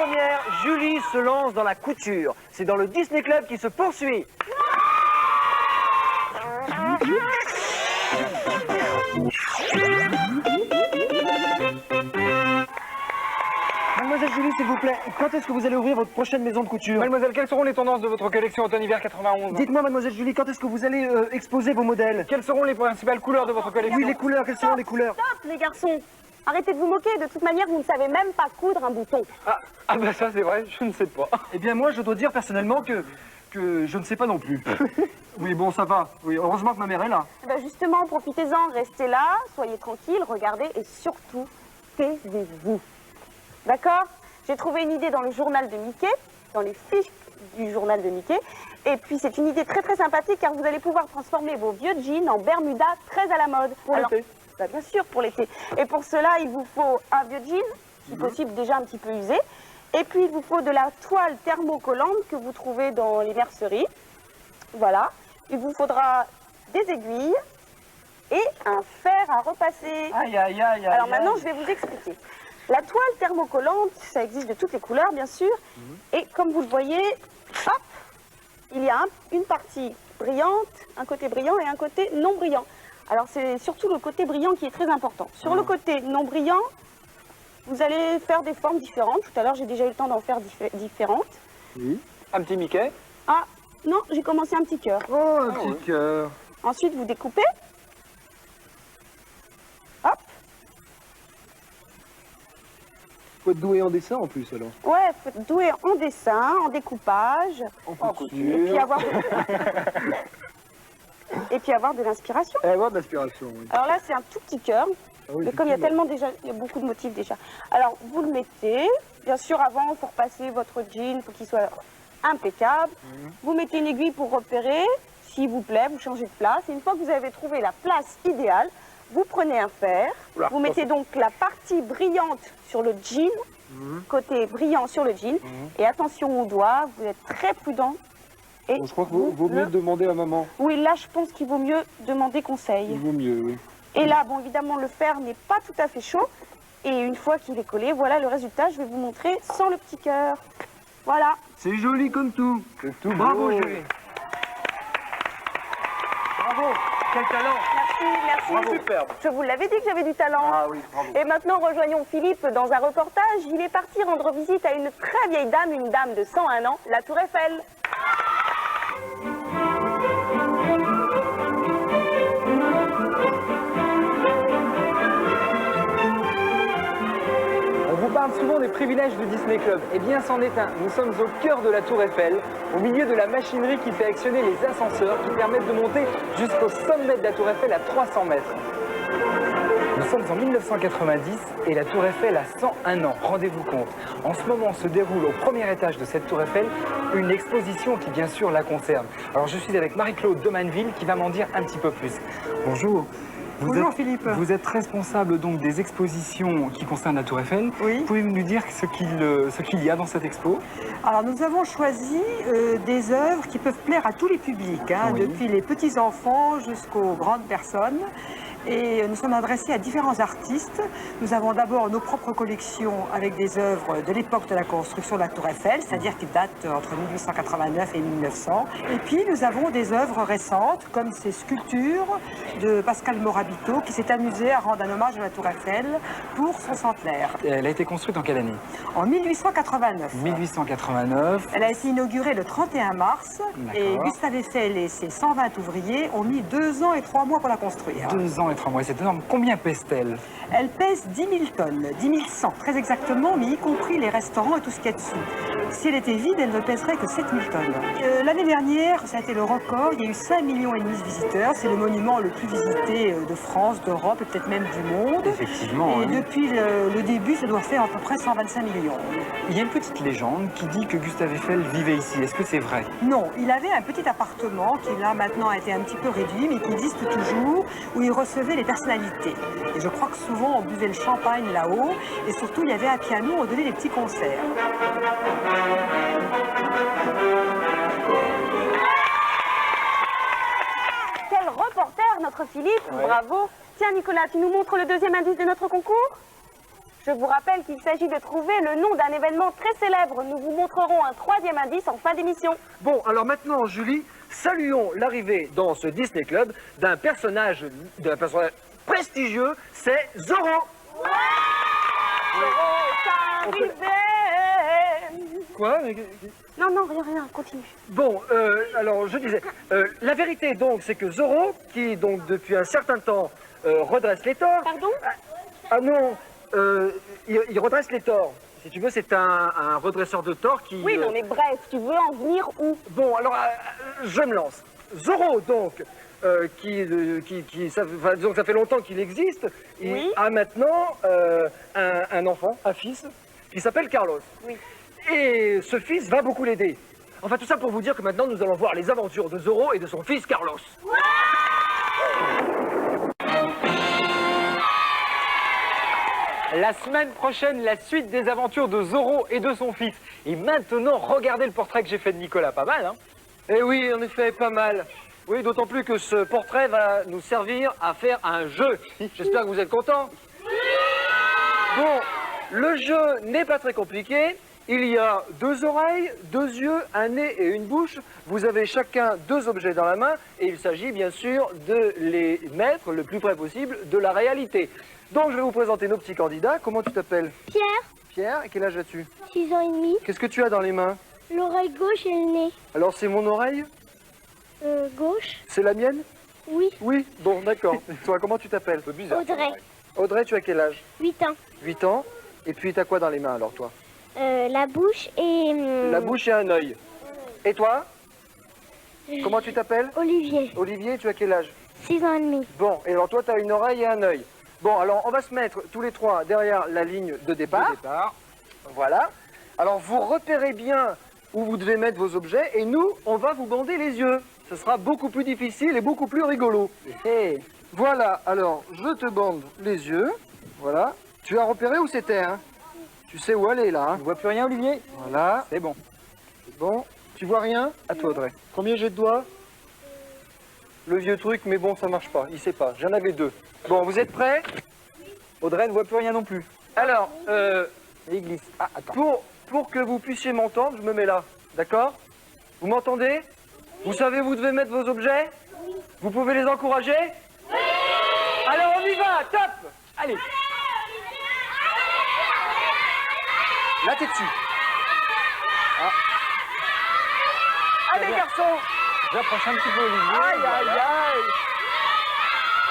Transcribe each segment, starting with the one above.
première, Julie se lance dans la couture. C'est dans le Disney Club qui se poursuit. Mademoiselle Julie, s'il vous plaît, quand est-ce que vous allez ouvrir votre prochaine maison de couture? Mademoiselle, quelles seront les tendances de votre collection automne-hiver 91? Dites-moi, mademoiselle Julie, quand est-ce que vous allez exposer vos modèles? Quelles seront les principales couleurs de votre collection? Oui, les couleurs, quelles seront les couleurs? Stop, les garçons! Arrêtez de vous moquer, de toute manière, vous ne savez même pas coudre un bouton. Ah bah ça c'est vrai, je ne sais pas. Eh bien, moi, je dois dire personnellement que je ne sais pas non plus. Oui, bon, ça va. Oui, heureusement que ma mère est là. Eh ben justement, profitez-en, restez là, soyez tranquille, regardez et surtout, taisez-vous. D'accord? J'ai trouvé une idée dans le journal de Mickey, dans les fiches du journal de Mickey. Et puis, c'est une idée très très sympathique car vous allez pouvoir transformer vos vieux jeans en Bermuda très à la mode. Pour l'été. Bah, bien sûr, pour l'été. Et pour cela, il vous faut un vieux jean, si possible déjà un petit peu usé. Et puis, il vous faut de la toile thermocollante que vous trouvez dans les merceries. Voilà. Il vous faudra des aiguilles et un fer à repasser. Aïe, aïe, aïe, aïe. Alors maintenant, je vais vous expliquer. La toile thermocollante, ça existe de toutes les couleurs, bien sûr. Et comme vous le voyez, hop, il y a une partie brillante, un côté brillant et un côté non brillant. Alors c'est surtout le côté brillant qui est très important. Sur le côté non brillant, vous allez faire des formes différentes. Tout à l'heure, j'ai déjà eu le temps d'en faire différentes. Oui. Un petit Mickey. Ah, non, j'ai commencé un petit cœur. Oh, un petit cœur. Ensuite, vous découpez. Hop. Faut être doué en dessin en plus alors. Ouais, faut être doué en dessin, en découpage, En couture. et puis avoir de l'inspiration. Et avoir de l'aspiration, oui. Alors là, c'est un tout petit cœur, Ah oui, mais comme il y a effectivement. tellement déjà, il y a beaucoup de motifs déjà. Alors, vous le mettez. Bien sûr, avant, pour passer votre jean, il faut qu'il soit impeccable. Vous mettez une aiguille pour repérer. S'il vous plaît, vous changez de place. Et une fois que vous avez trouvé la place idéale, vous prenez un fer. Oula, Vous mettez donc la partie brillante sur le jean, côté brillant sur le jean. Et attention aux doigts, vous êtes très prudent. Et Bon, je crois qu'il vaut mieux demander à maman. oui, là, je pense qu'il vaut mieux demander conseil. Il vaut mieux, oui. Et là, bon, évidemment, le fer n'est pas tout à fait chaud. Et une fois qu'il est collé, voilà le résultat. Je vais vous montrer sans le petit cœur. Voilà. C'est joli comme tout. C'est tout Bravo, beau. Julie. Bravo. Quel talent. Merci, merci. Superbe. Je vous l'avais dit que j'avais du talent. Ah oui, bravo. Et maintenant, rejoignons Philippe dans un reportage. Il est parti rendre visite à une très vieille dame, une dame de 101 ans, la Tour Eiffel. On vous parle souvent des privilèges du Disney Club. Eh bien, c'en est un. Nous sommes au cœur de la Tour Eiffel, au milieu de la machinerie qui fait actionner les ascenseurs qui permettent de monter jusqu'au sommet de la Tour Eiffel à 300 mètres. Nous sommes en 1990 et la Tour Eiffel a 101 ans, rendez-vous compte. En ce moment se déroule au premier étage de cette Tour Eiffel une exposition qui bien sûr la concerne. Alors je suis avec Marie-Claude de Manville qui va m'en dire un petit peu plus. Bonjour. Bonjour Philippe. Vous êtes responsable donc des expositions qui concernent la Tour Eiffel. Oui. Pouvez-vous nous dire ce qu'il y a dans cette expo? Alors nous avons choisi des œuvres qui peuvent plaire à tous les publics, hein, Oui. depuis les petits-enfants jusqu'aux grandes personnes. Et nous sommes adressés à différents artistes. Nous avons d'abord nos propres collections avec des œuvres de l'époque de la construction de la Tour Eiffel, c'est-à-dire qui datent entre 1889 et 1900. Et puis nous avons des œuvres récentes, comme ces sculptures de Pascal Morabito, qui s'est amusé à rendre un hommage à la Tour Eiffel pour son centenaire. Elle a été construite en quelle année? En 1889. 1889. Elle a été inaugurée le 31 mars et D'accord. Gustave Eiffel et ses 120 ouvriers ont mis 2 ans et 3 mois pour la construire. 2 ans et 3 mois, c'est énorme. Combien pèse-t-elle? Elle pèse 10 000 tonnes, 10 100 très exactement, mais y compris les restaurants et tout ce qu'il y a dessous. Si elle était vide, elle ne pèserait que 7 000 tonnes. L'année dernière, ça a été le record, il y a eu 5,5 millions de visiteurs. C'est le monument le plus visité de France, d'Europe et peut-être même du monde. Effectivement. Et oui. depuis le début, ça doit faire à peu près 125 millions. Il y a une petite légende qui dit que Gustave Eiffel vivait ici. Est-ce que c'est vrai? Non, il avait un petit appartement qui là maintenant a été un petit peu réduit, mais qui existe toujours, où il recevait les personnalités. Et je crois que souvent on buvait le champagne là-haut, et surtout il y avait un piano, on donnait des petits concerts. Quel reporter, notre Philippe. Ouais. Bravo. Tiens, Nicolas, tu nous montres le deuxième indice de notre concours? Je vous rappelle qu'il s'agit de trouver le nom d'un événement très célèbre. Nous vous montrerons un troisième indice en fin d'émission. Bon, alors maintenant, Julie, saluons l'arrivée dans ce Disney Club d'un personnage prestigieux, c'est Zorro. Quoi? Non, non, rien, continue. Bon, alors je disais, la vérité donc, c'est que Zorro, qui donc depuis un certain temps redresse les torts... Pardon? Ah non, il redresse les torts. Si tu veux, c'est un redresseur de torts qui... Oui, non, mais bref, tu veux en venir où? Bon, alors, je me lance. Zorro, donc, disons que ça fait longtemps qu'il existe, il Oui. a maintenant un enfant, un fils, qui s'appelle Carlos. Oui. Et ce fils va beaucoup l'aider. Enfin, tout ça pour vous dire que maintenant, nous allons voir les aventures de Zorro et de son fils Carlos. La semaine prochaine, la suite des aventures de Zorro et de son fils. Et maintenant, regardez le portrait que j'ai fait de Nicolas, pas mal, hein? Eh oui, en effet, pas mal. Oui, d'autant plus que ce portrait va nous servir à faire un jeu. J'espère que vous êtes contents. Bon, le jeu n'est pas très compliqué. Il y a 2 oreilles, 2 yeux, un nez et une bouche. Vous avez chacun 2 objets dans la main et il s'agit bien sûr de les mettre le plus près possible de la réalité. Donc je vais vous présenter nos petits candidats. Comment tu t'appelles? Pierre, Pierre, et quel âge as-tu? 6 ans et demi, Qu'est-ce que tu as dans les mains? l'oreille gauche et le nez Alors c'est mon oreille? gauche. C'est la mienne? Oui, Oui, bon d'accord. Toi, comment tu t'appelles? Audrey, Audrey, tu as quel âge? 8 ans. 8 ans. Et puis t'as quoi dans les mains alors toi? La bouche et... La bouche et un œil. Et toi? Comment tu t'appelles? Olivier, Olivier, tu as quel âge? 6 ans et demi. Bon, et alors toi, tu as une oreille et un œil. Bon, alors on va se mettre tous les 3 derrière la ligne de départ. Voilà. Alors vous repérez bien où vous devez mettre vos objets et nous, on va vous bander les yeux. Ce sera beaucoup plus difficile et beaucoup plus rigolo. Voilà, alors je te bande les yeux. Voilà. Tu as repéré où c'était, hein? Tu sais où aller là, hein? Tu vois plus rien, Olivier? Voilà. C'est bon. C'est bon. Tu vois rien? À toi, Audrey. Combien j'ai de doigts? Le vieux truc, mais bon, ça marche pas. Il sait pas. J'en avais 2. Bon, vous êtes prêts? Audrey ne voit plus rien non plus. Alors, Il glisse. Ah, attends. pour que vous puissiez m'entendre, je me mets là. D'accord? Vous m'entendez? Vous savez où vous devez mettre vos objets? Vous pouvez les encourager? Oui! Alors, on y va! Top! Allez! Là, t'es dessus. Allez, garçons! J'approche un petit peu, Olivier. Aïe, aïe, Voilà. aïe!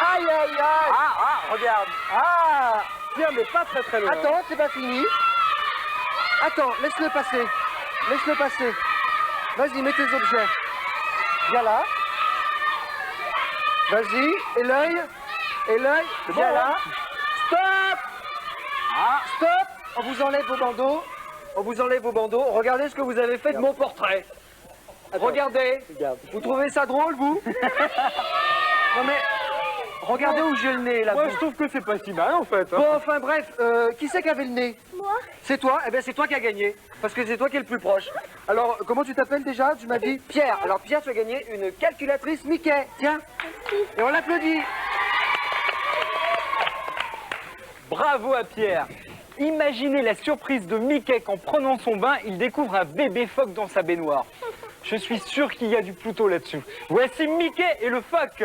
Aïe, aïe, aïe! Regarde. Ah! Tiens, mais pas très très loin. Attends, c'est pas fini. Attends, laisse-le passer. Laisse-le passer. Vas-y, mets tes objets. Viens là. Vas-y, et l'œil. Et l'œil. C'est Viens bon, là. hein? Stop! Stop! On vous enlève vos bandeaux. On vous enlève vos bandeaux. Regardez ce que vous avez fait de mon portrait. Regardez. Regarde. Vous trouvez ça drôle, vous? Non mais, regardez où j'ai le nez, là. Moi, je trouve que c'est pas si mal, en fait. hein. Bon, enfin bref, qui c'est qui avait le nez? Moi, C'est toi? Eh bien, c'est toi qui as gagné. Parce que c'est toi qui es le plus proche. Alors, comment tu t'appelles déjà? Tu m'as dit Pierre. Alors, Pierre, tu as gagné une calculatrice Mickey. Tiens. Et on l'applaudit. Bravo à Pierre. Imaginez la surprise de Mickey qu'en prenant son bain, il découvre un bébé phoque dans sa baignoire. Je suis sûr qu'il y a du Pluto là-dessus. Voici Mickey et le phoque.